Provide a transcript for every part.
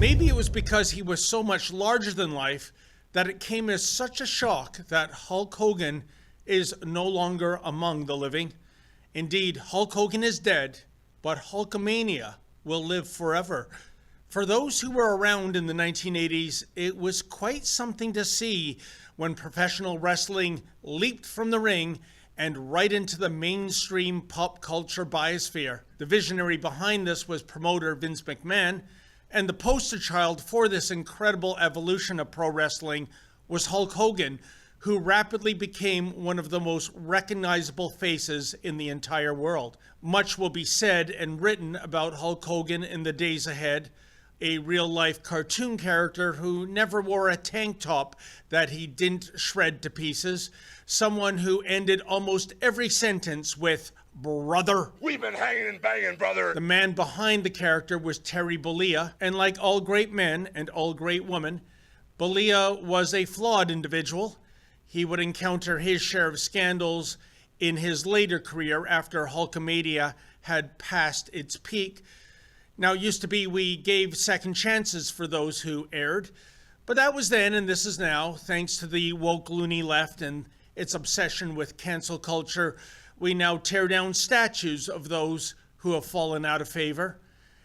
Maybe it was because he was so much larger than life that it came as such a shock that Hulk Hogan is no longer among the living. Indeed, Hulk Hogan is dead, but Hulkamania will live forever. For those who were around in the 1980s, it was quite something to see when professional wrestling leaped from the ring and right into the mainstream pop culture biosphere. The visionary behind this was promoter Vince McMahon, and the poster child for this incredible evolution of pro wrestling was Hulk Hogan, who rapidly became one of the most recognizable faces in the entire world. Much will be said and written about Hulk Hogan in the days ahead, a real-life cartoon character who never wore a tank top that he didn't shred to pieces, someone who ended almost every sentence with, "Brother." We've been hanging and banging, brother. The man behind the character was Terry Bollea, and like all great men and all great women, Bollea was a flawed individual. He would encounter his share of scandals in his later career after Hulkamania had passed its peak. Now, it used to be we gave second chances for those who erred, but that was then and this is now. Thanks to the woke loony left and its obsession with cancel culture, we now tear down statues of those who have fallen out of favor.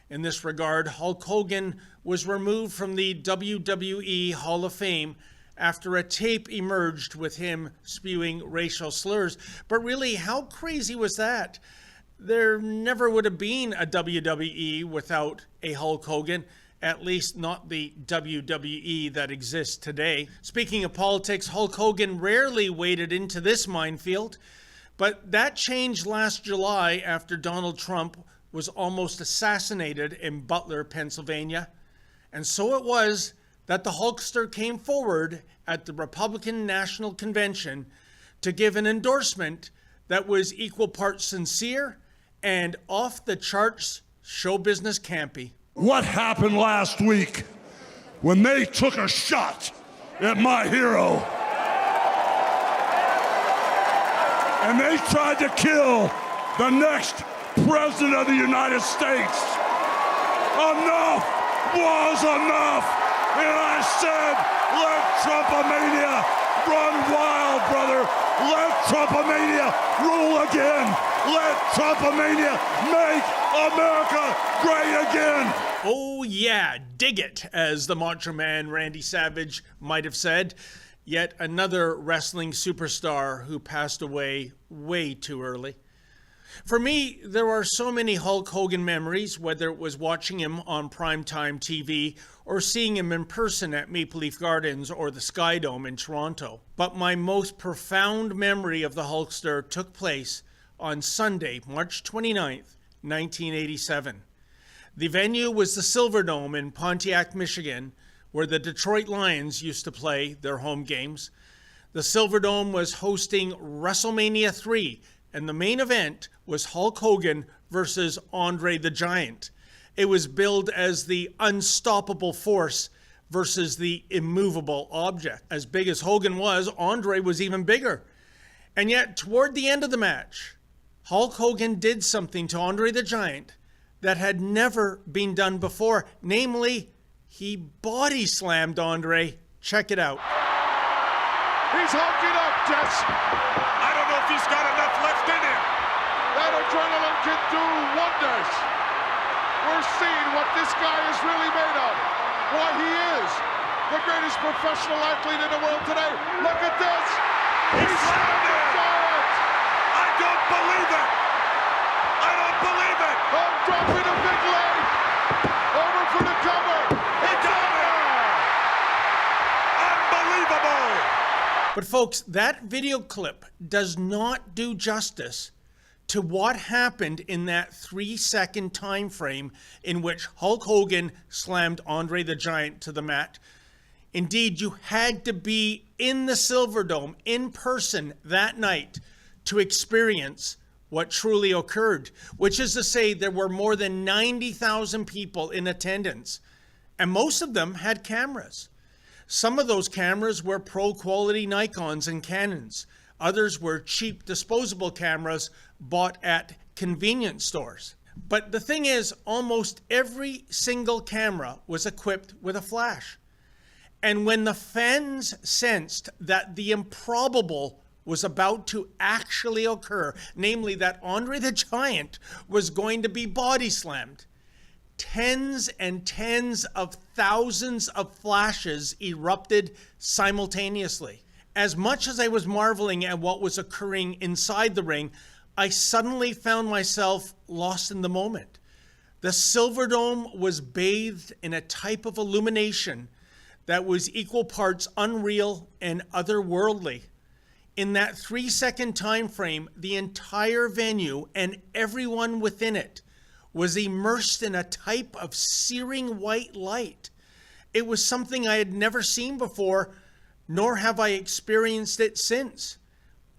In this regard, Hulk Hogan was removed from the WWE Hall of Fame after a tape emerged with him spewing racial slurs. But really, how crazy was that? There never would have been a WWE without a Hulk Hogan, at least not the WWE that exists today. Speaking of politics, Hulk Hogan rarely waded into this minefield, but that changed last July after Donald Trump was almost assassinated in Butler, Pennsylvania. And so it was that the Hulkster came forward at the Republican National Convention to give an endorsement that was equal parts sincere and off-the-charts show business campy. What happened last week when they took a shot at my hero and they tried to kill the next president of the United States? Enough was enough. And I said, let Trumpomania run wild, brother. Let Trumpomania rule again. Let Trumpomania make America great again. Oh yeah, dig it, as the Macho Man Randy Savage might have said. Yet another wrestling superstar who passed away way too early. For me, there are so many Hulk Hogan memories, whether it was watching him on primetime TV or seeing him in person at Maple Leaf Gardens or the Sky Dome in Toronto. But my most profound memory of the Hulkster took place on Sunday, March 29th, 1987. The venue was the Silverdome in Pontiac, Michigan, where the Detroit Lions used to play their home games. The Silverdome was hosting WrestleMania 3, and the main event was Hulk Hogan versus Andre the Giant. It was billed as the unstoppable force versus the immovable object. As big as Hogan was, Andre was even bigger. And yet, toward the end of the match, Hulk Hogan did something to Andre the Giant that had never been done before. Namely, he body slammed Andre. Check it out. He's hulking up, Jess. I don't know if he's got enough left in him. That adrenaline can do wonders. We're seeing what this guy is really made of. Why he is the greatest professional athlete in the world today. Look at this. He's slammed it. I don't believe it. I don't believe it. Oh, dropping a big leg. Over for the cover. He got it. Unbelievable. But folks, that video clip does not do justice to what happened in that 3-second time frame in which Hulk Hogan slammed Andre the Giant to the mat. Indeed, you had to be in the Silverdome in person that night to experience what truly occurred, which is to say there were more than 90,000 people in attendance, and most of them had cameras. Some of those cameras were pro-quality Nikons and Canons. Others were cheap disposable cameras bought at convenience stores. But the thing is, almost every single camera was equipped with a flash. And when the fans sensed that the improbable was about to actually occur, namely that Andre the Giant was going to be body slammed, tens and tens of thousands of flashes erupted simultaneously. As much as I was marveling at what was occurring inside the ring, I suddenly found myself lost in the moment. The Silverdome was bathed in a type of illumination that was equal parts unreal and otherworldly. In that 3-second time frame, the entire venue and everyone within it was immersed in a type of searing white light. It was something I had never seen before, nor have I experienced it since.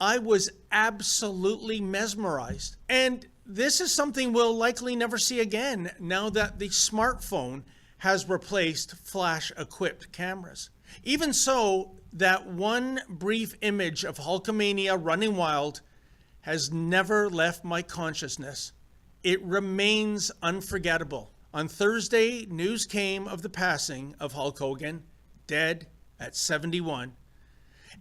I was absolutely mesmerized. And this is something we'll likely never see again now that the smartphone has replaced flash-equipped cameras. Even so, that one brief image of Hulkamania running wild has never left my consciousness. It remains unforgettable. On Thursday, news came of the passing of Hulk Hogan, dead at 71.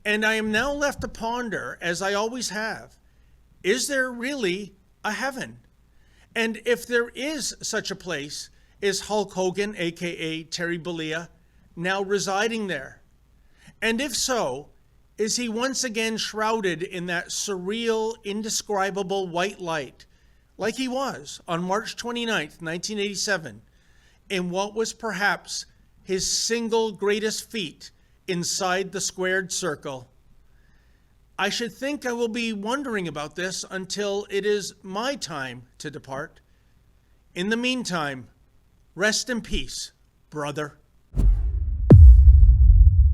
And I am now left to ponder, as I always have, is there really a heaven? And if there is such a place, is Hulk Hogan, aka Terry Bollea, now residing there? And if so, is he once again shrouded in that surreal, indescribable white light, like he was on March 29th, 1987, in what was perhaps his single greatest feat inside the squared circle? I should think I will be wondering about this until it is my time to depart. In the meantime, rest in peace, brother.